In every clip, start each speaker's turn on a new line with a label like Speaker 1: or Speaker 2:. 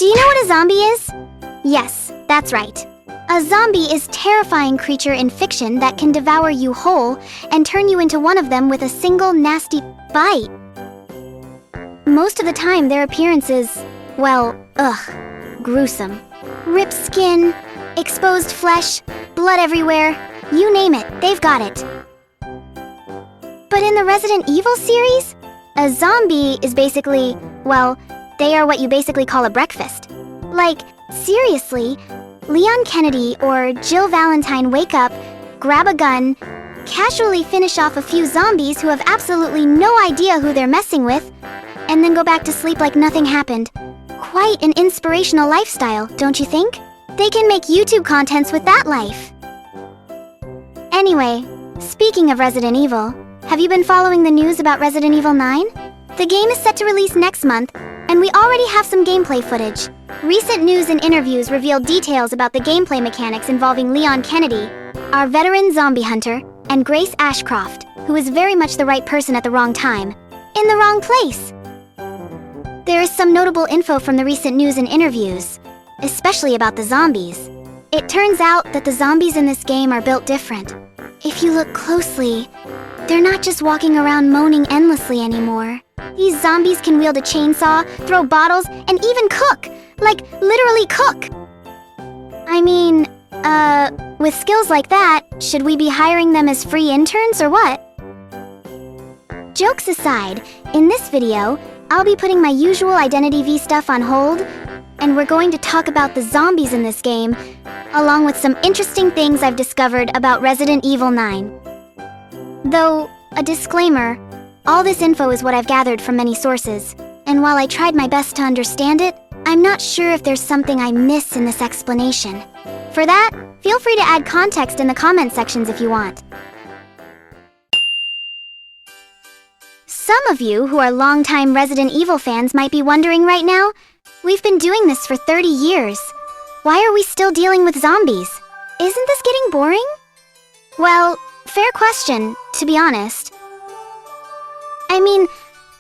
Speaker 1: Do you know what a zombie is? Yes, that's right. A zombie is a terrifying creature in fiction that can devour you whole and turn you into one of them with a single nasty bite. Most of the time, their appearance is, well, gruesome. Ripped skin, exposed flesh, blood everywhere, you name it, they've got it. But in the Resident Evil series, a zombie is basically, well, they are what you basically call a breakfast. Like, seriously, Leon Kennedy or Jill Valentine wake up, grab a gun, casually finish off a few zombies who have absolutely no idea who they're messing with, and then go back to sleep like nothing happened. Quite an inspirational lifestyle, don't you think? They can make YouTube contents with that life. Anyway, speaking of Resident Evil, have you been following the news about Resident Evil 9? The game is set to release next month, and we already have some gameplay footage. Recent news and interviews revealed details about the gameplay mechanics involving Leon Kennedy, our veteran zombie hunter, and Grace Ashcroft, who is very much the right person at the wrong time, in the wrong place. There is some notable info from the recent news and interviews, especially about the zombies. It turns out that the zombies in this game are built different. If you look closely, they're not just walking around moaning endlessly anymore. These zombies can wield a chainsaw, throw bottles, and even cook! Like, literally cook! I mean, with skills like that, should we be hiring them as free interns or what? Jokes aside, in this video, I'll be putting my usual Identity V stuff on hold, and we're going to talk about the zombies in this game, along with some interesting things I've discovered about Resident Evil 9. Though, a disclaimer, all this info is what I've gathered from many sources, and while I tried my best to understand it, I'm not sure if there's something I miss in this explanation. For that, feel free to add context in the comment sections if you want. Some of you who are longtime Resident Evil fans might be wondering right now, we've been doing this for 30 years. Why are we still dealing with zombies? Isn't this getting boring? Well, fair question, to be honest. I mean,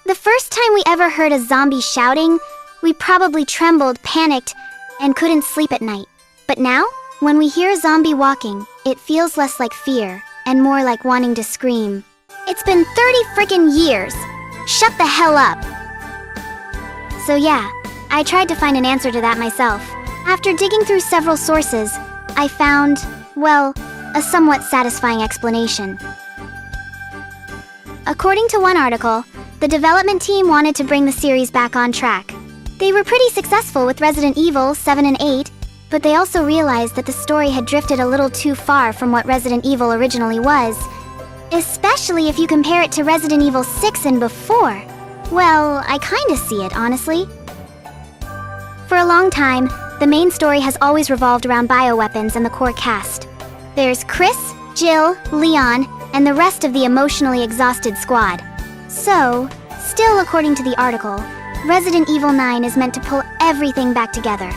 Speaker 1: the first time we ever heard a zombie shouting, we probably trembled, panicked, and couldn't sleep at night. But now, when we hear a zombie walking, it feels less like fear, and more like wanting to scream. It's been 30 frickin' years! Shut the hell up! So yeah, I tried to find an answer to that myself. After digging through several sources, I found, well, a somewhat satisfying explanation. According to one article, the development team wanted to bring the series back on track. They were pretty successful with Resident Evil 7 and 8, but they also realized that the story had drifted a little too far from what Resident Evil originally was, especially if you compare it to Resident Evil 6 and before. Well, I kinda see it, honestly. For a long time, the main story has always revolved around bioweapons and the core cast. There's Chris, Jill, Leon, and the rest of the emotionally exhausted squad. So, still according to the article, Resident Evil 9 is meant to pull everything back together.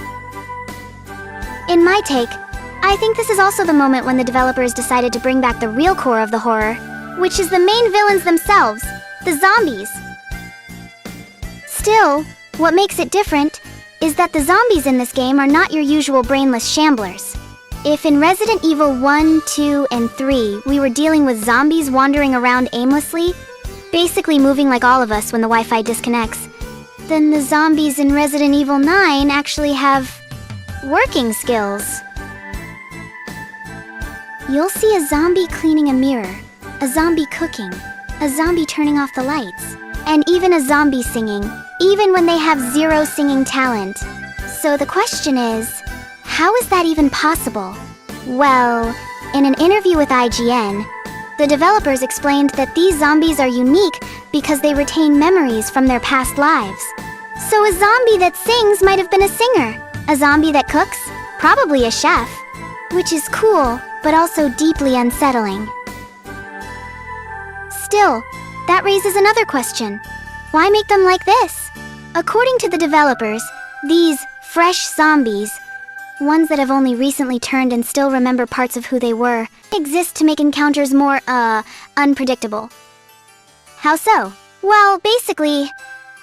Speaker 1: In my take, I think this is also the moment when the developers decided to bring back the real core of the horror, which is the main villains themselves, the zombies. Still, what makes it different is that the zombies in this game are not your usual brainless shamblers. If in Resident Evil 1, 2, and 3 we were dealing with zombies wandering around aimlessly, basically moving like all of us when the Wi-Fi disconnects, then the zombies in Resident Evil 9 actually have working skills. You'll see a zombie cleaning a mirror, a zombie cooking, a zombie turning off the lights, and even a zombie singing, even when they have zero singing talent. So the question is, how is that even possible? Well, in an interview with IGN, the developers explained that these zombies are unique because they retain memories from their past lives. So a zombie that sings might have been a singer. A zombie that cooks? Probably a chef. Which is cool, but also deeply unsettling. Still, that raises another question. Why make them like this? According to the developers, these fresh zombies, ones that have only recently turned and still remember parts of who they were, exist to make encounters more, unpredictable. How so? Well, basically,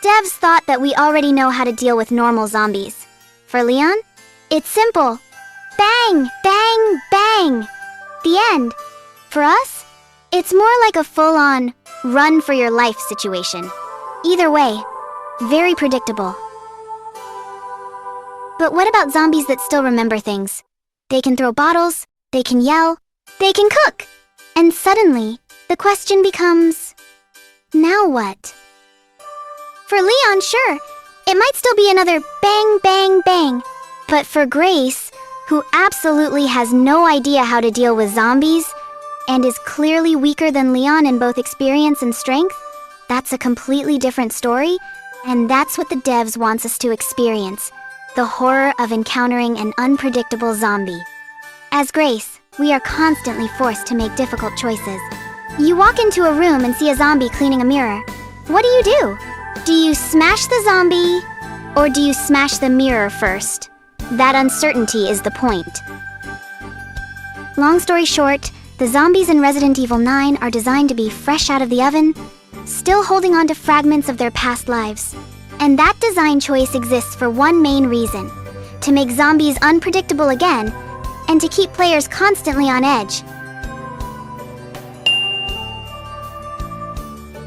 Speaker 1: devs thought that we already know how to deal with normal zombies. For Leon, it's simple. Bang, bang, bang. The end. For us, it's more like a full-on run for your life situation. Either way, very predictable. But what about zombies that still remember things? They can throw bottles, they can yell, they can cook. And suddenly, the question becomes, now what? For Leon, sure, it might still be another bang, bang, bang. But for Grace, who absolutely has no idea how to deal with zombies, and is clearly weaker than Leon in both experience and strength, that's a completely different story, and that's what the devs wants us to experience, the horror of encountering an unpredictable zombie. As Grace, we are constantly forced to make difficult choices. You walk into a room and see a zombie cleaning a mirror. What do? Do you smash the zombie, or do you smash the mirror first? That uncertainty is the point. Long story short, the zombies in Resident Evil 9 are designed to be fresh out of the oven, still holding on to fragments of their past lives. And that design choice exists for one main reason: to make zombies unpredictable again, and to keep players constantly on edge.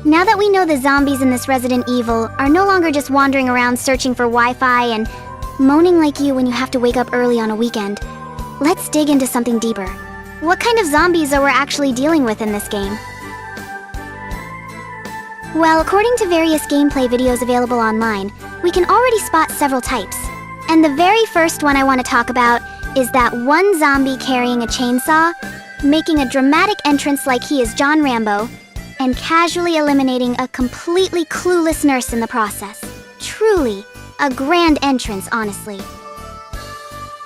Speaker 1: Now that we know the zombies in this Resident Evil are no longer just wandering around searching for Wi-Fi and moaning like you when you have to wake up early on a weekend, let's dig into something deeper. What kind of zombies are we actually dealing with in this game? Well, according to various gameplay videos available online, we can already spot several types. And the very first one I want to talk about is that one zombie carrying a chainsaw, making a dramatic entrance like he is John Rambo, and casually eliminating a completely clueless nurse in the process. Truly, a grand entrance, honestly.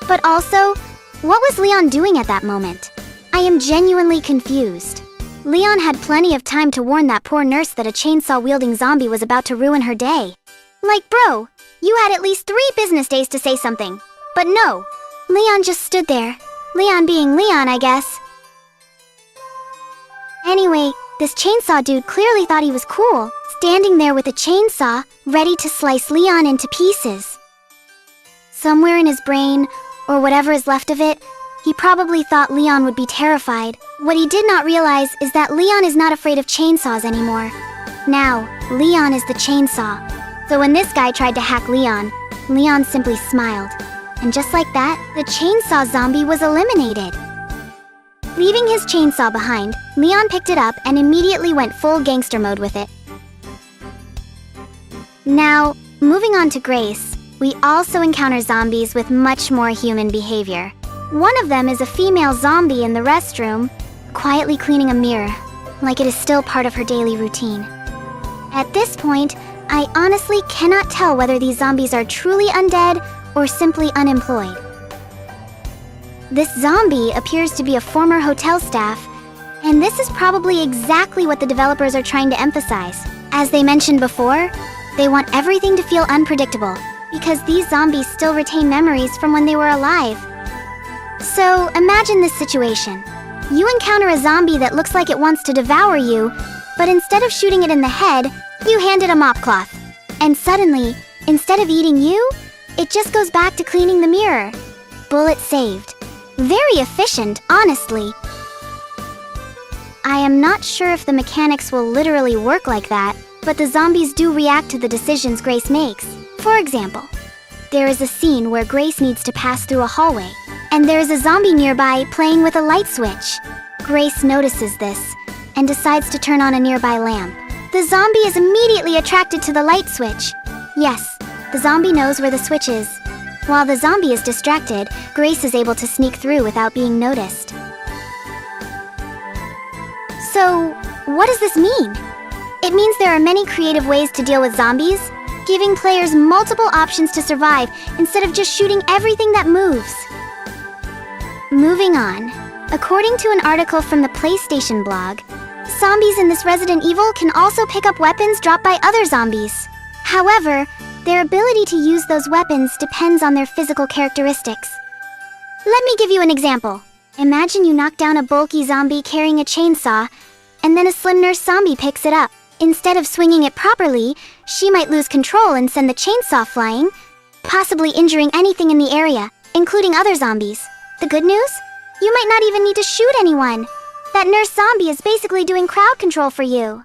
Speaker 1: But also, what was Leon doing at that moment? I am genuinely confused. Leon had plenty of time to warn that poor nurse that a chainsaw-wielding zombie was about to ruin her day. Like, bro, you had at least 3 business days to say something. But no, Leon just stood there. Leon being Leon, I guess. Anyway, this chainsaw dude clearly thought he was cool, standing there with a chainsaw, ready to slice Leon into pieces. Somewhere in his brain, or whatever is left of it, he probably thought Leon would be terrified. What he did not realize is that Leon is not afraid of chainsaws anymore. Now, Leon is the chainsaw. So when this guy tried to hack Leon, Leon simply smiled. And just like that, the chainsaw zombie was eliminated. Leaving his chainsaw behind, Leon picked it up and immediately went full gangster mode with it. Now, moving on to Grace, we also encounter zombies with much more human behavior. One of them is a female zombie in the restroom, quietly cleaning a mirror, like it is still part of her daily routine. At this point, I honestly cannot tell whether these zombies are truly undead or simply unemployed. This zombie appears to be a former hotel staff, and this is probably exactly what the developers are trying to emphasize. As they mentioned before, they want everything to feel unpredictable, because these zombies still retain memories from when they were alive. So, imagine this situation. You encounter a zombie that looks like it wants to devour you, but instead of shooting it in the head, you hand it a mop cloth. And suddenly, instead of eating you, it just goes back to cleaning the mirror. Bullet saved. Very efficient, honestly. I am not sure if the mechanics will literally work like that, but the zombies do react to the decisions Grace makes. For example, there is a scene where Grace needs to pass through a hallway, and there is a zombie nearby playing with a light switch. Grace notices this, and decides to turn on a nearby lamp. The zombie is immediately attracted to the light switch. Yes, the zombie knows where the switch is. While the zombie is distracted, Grace is able to sneak through without being noticed. So, what does this mean? It means there are many creative ways to deal with zombies, giving players multiple options to survive instead of just shooting everything that moves. Moving on, according to an article from the PlayStation blog, zombies in this Resident Evil can also pick up weapons dropped by other zombies. However, their ability to use those weapons depends on their physical characteristics. Let me give you an example. Imagine you knock down a bulky zombie carrying a chainsaw, and then a slim nurse zombie picks it up. Instead of swinging it properly, she might lose control and send the chainsaw flying, possibly injuring anything in the area, including other zombies. The good news? You might not even need to shoot anyone. That nurse zombie is basically doing crowd control for you.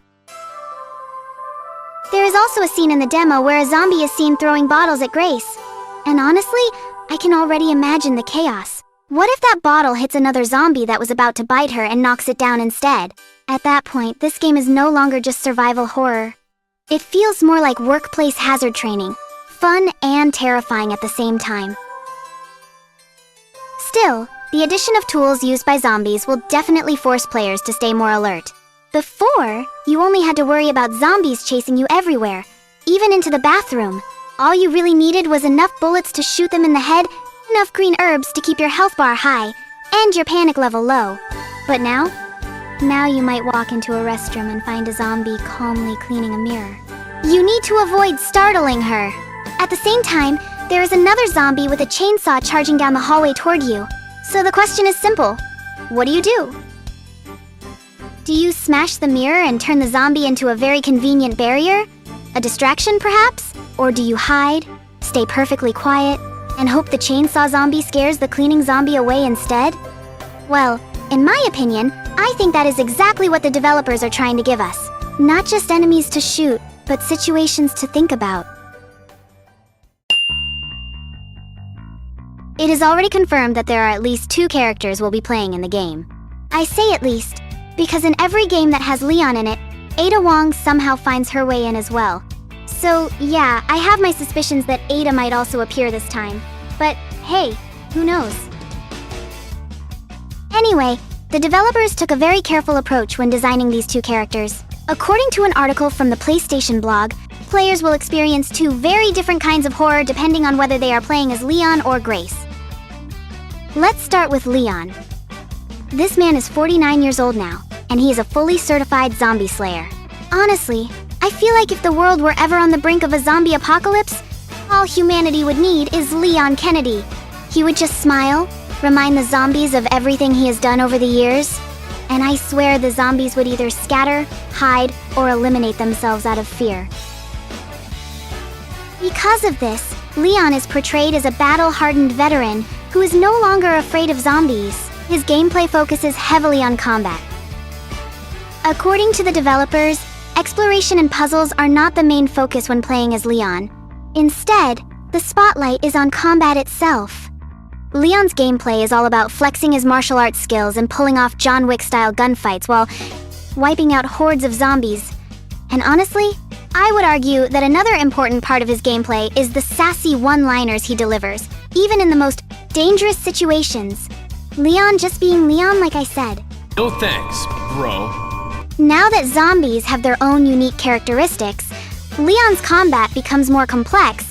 Speaker 1: There is also a scene in the demo where a zombie is seen throwing bottles at Grace. And honestly, I can already imagine the chaos. What if that bottle hits another zombie that was about to bite her and knocks it down instead? At that point, this game is no longer just survival horror. It feels more like workplace hazard training, fun and terrifying at the same time. Still, the addition of tools used by zombies will definitely force players to stay more alert. Before, you only had to worry about zombies chasing you everywhere, even into the bathroom. All you really needed was enough bullets to shoot them in the head, enough green herbs to keep your health bar high, and your panic level low. But now you might walk into a restroom and find a zombie calmly cleaning a mirror. You need to avoid startling her. At the same time, there is another zombie with a chainsaw charging down the hallway toward you. So the question is simple. What do? Do you smash the mirror and turn the zombie into a very convenient barrier? A distraction, perhaps? Or do you hide, stay perfectly quiet, and hope the chainsaw zombie scares the cleaning zombie away instead? Well, in my opinion, I think that is exactly what the developers are trying to give us. Not just enemies to shoot, but situations to think about. It is already confirmed that there are at least 2 characters we'll be playing in the game. I say at least, because in every game that has Leon in it, Ada Wong somehow finds her way in as well. So yeah, I have my suspicions that Ada might also appear this time. But hey, who knows? Anyway, the developers took a very careful approach when designing these 2 characters. According to an article from the PlayStation blog, players will experience 2 very different kinds of horror depending on whether they are playing as Leon or Grace. Let's start with Leon. This man is 49 years old now, and he is a fully certified zombie slayer. Honestly, I feel like if the world were ever on the brink of a zombie apocalypse, all humanity would need is Leon Kennedy. He would just smile, remind the zombies of everything he has done over the years, and I swear the zombies would either scatter, hide, or eliminate themselves out of fear. Because of this, Leon is portrayed as a battle-hardened veteran who is no longer afraid of zombies. His gameplay focuses heavily on combat. According to the developers, exploration and puzzles are not the main focus when playing as Leon. Instead, the spotlight is on combat itself. Leon's gameplay is all about flexing his martial arts skills and pulling off John Wick-style gunfights while wiping out hordes of zombies. And honestly, I would argue that another important part of his gameplay is the sassy one-liners he delivers, even in the most dangerous situations. Leon just being Leon, like I said.
Speaker 2: No thanks, bro.
Speaker 1: Now that zombies have their own unique characteristics, Leon's combat becomes more complex,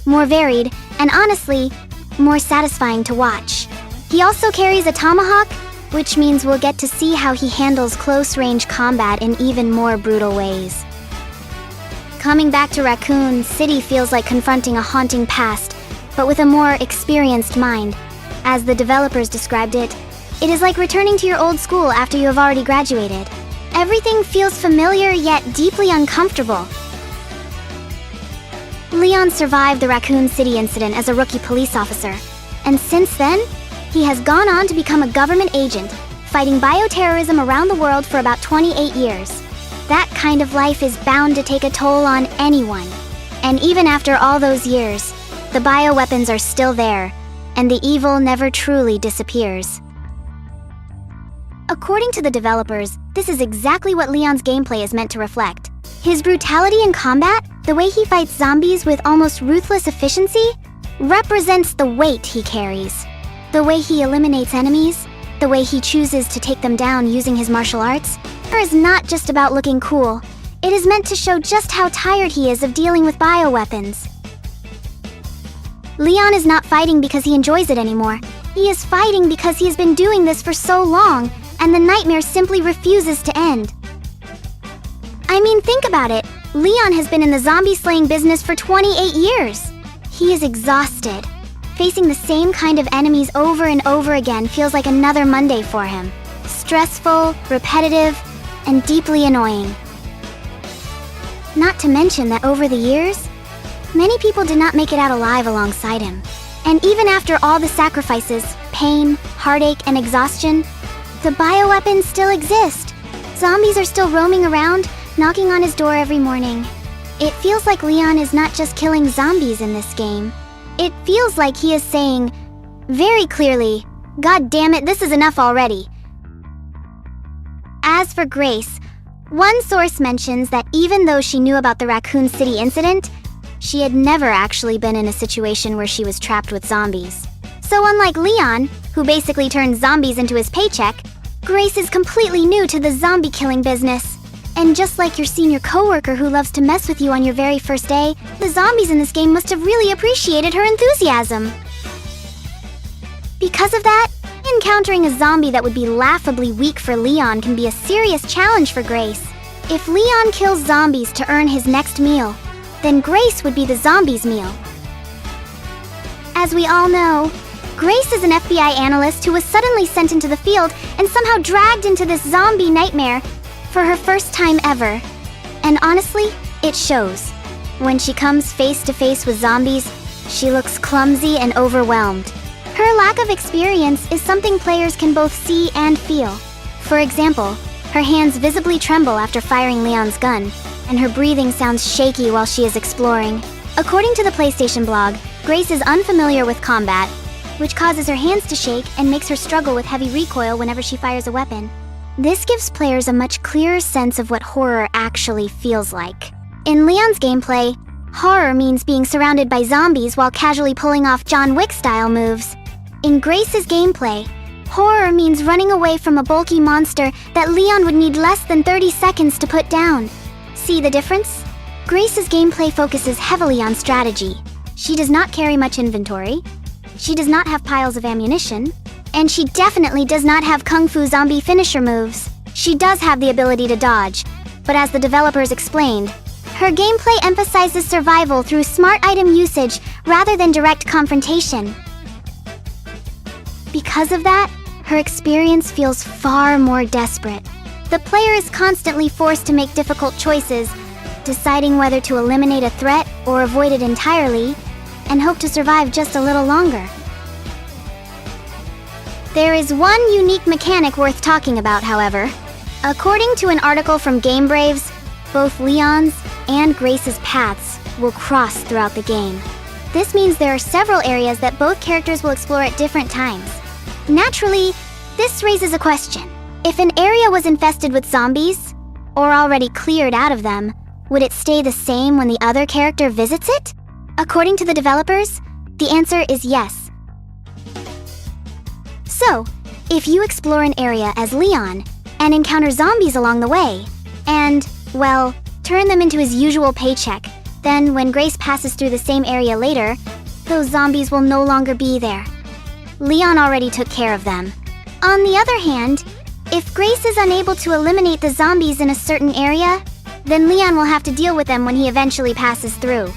Speaker 1: more varied, and honestly, more satisfying to watch. He also carries a tomahawk, which means we'll get to see how he handles close-range combat in even more brutal ways. Coming back to Raccoon City feels like confronting a haunting past, but with a more experienced mind. As the developers described it, it is like returning to your old school after you have already graduated. Everything feels familiar yet deeply uncomfortable. Leon survived the Raccoon City incident as a rookie police officer, and since then, he has gone on to become a government agent, fighting bioterrorism around the world for about 28 years. That kind of life is bound to take a toll on anyone. And even after all those years, the bioweapons are still there, and the evil never truly disappears. According to the developers, this is exactly what Leon's gameplay is meant to reflect. His brutality in combat, the way he fights zombies with almost ruthless efficiency, represents the weight he carries. The way he eliminates enemies, the way he chooses to take them down using his martial arts, is not just about looking cool. It is meant to show just how tired he is of dealing with bioweapons. Leon is not fighting because he enjoys it anymore. He is fighting because he has been doing this for so long, and the nightmare simply refuses to end. I mean, think about it. Leon has been in the zombie-slaying business for 28 years. He is exhausted. Facing the same kind of enemies over and over again feels like another Monday for him. Stressful, repetitive, and deeply annoying. Not to mention that over the years, Many people did not make it out alive alongside him. And even after all the sacrifices, pain, heartache, and exhaustion, the bioweapons still exist. Zombies are still roaming around, knocking on his door every morning. It feels like Leon is not just killing zombies in this game. It feels like he is saying, very clearly, "God damn it, this is enough already." As for Grace, one source mentions that even though she knew about the Raccoon City incident, she had never actually been in a situation where she was trapped with zombies. So unlike Leon, who basically turned zombies into his paycheck, Grace is completely new to the zombie killing business. And just like your senior coworker who loves to mess with you on your very first day, the zombies in this game must have really appreciated her enthusiasm. Because of that, encountering a zombie that would be laughably weak for Leon can be a serious challenge for Grace. If Leon kills zombies to earn his next meal, then Grace would be the zombie's meal. As we all know, Grace is an FBI analyst who was suddenly sent into the field and somehow dragged into this zombie nightmare for her first time ever. And honestly, it shows. When she comes face to face with zombies, she looks clumsy and overwhelmed. Her lack of experience is something players can both see and feel. For example, her hands visibly tremble after firing Leon's gun, and her breathing sounds shaky while she is exploring. According to the PlayStation blog, Grace is unfamiliar with combat, which causes her hands to shake and makes her struggle with heavy recoil whenever she fires a weapon. This gives players a much clearer sense of what horror actually feels like. In Leon's gameplay, horror means being surrounded by zombies while casually pulling off John Wick-style moves. In Grace's gameplay, horror means running away from a bulky monster that Leon would need less than 30 seconds to put down. See the difference? Grace's gameplay focuses heavily on strategy. She does not carry much inventory. She does not have piles of ammunition. And she definitely does not have Kung Fu zombie finisher moves. She does have the ability to dodge, but as the developers explained, her gameplay emphasizes survival through smart item usage rather than direct confrontation. Because of that, her experience feels far more desperate. The player is constantly forced to make difficult choices, deciding whether to eliminate a threat or avoid it entirely, and hope to survive just a little longer. There is one unique mechanic worth talking about, however. According to an article from Game Braves, both Leon's and Grace's paths will cross throughout the game. This means there are several areas that both characters will explore at different times. Naturally, this raises a question. If an area was infested with zombies, or already cleared out of them, would it stay the same when the other character visits it? According to the developers, the answer is yes. So, if you explore an area as Leon and encounter zombies along the way, and, well, turn them into his usual paycheck, then when Grace passes through the same area later, those zombies will no longer be there. Leon already took care of them. On the other hand, if Grace is unable to eliminate the zombies in a certain area, then Leon will have to deal with them when he eventually passes through.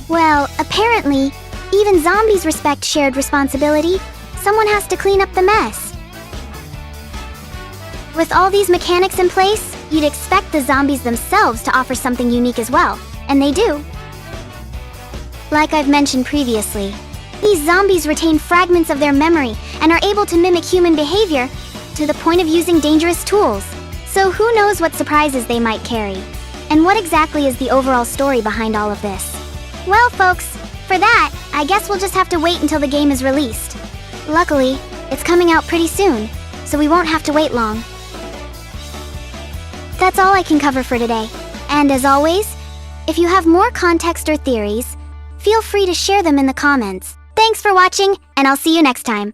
Speaker 1: Well, apparently, even zombies respect shared responsibility. Someone has to clean up the mess. With all these mechanics in place, you'd expect the zombies themselves to offer something unique as well, and they do. Like I've mentioned previously, these zombies retain fragments of their memory and are able to mimic human behavior to the point of using dangerous tools. So who knows what surprises they might carry? And what exactly is the overall story behind all of this? Well, folks, for that, I guess we'll just have to wait until the game is released. Luckily, it's coming out pretty soon, so we won't have to wait long. That's all I can cover for today. And as always, if you have more context or theories, feel free to share them in the comments. Thanks for watching, and I'll see you next time.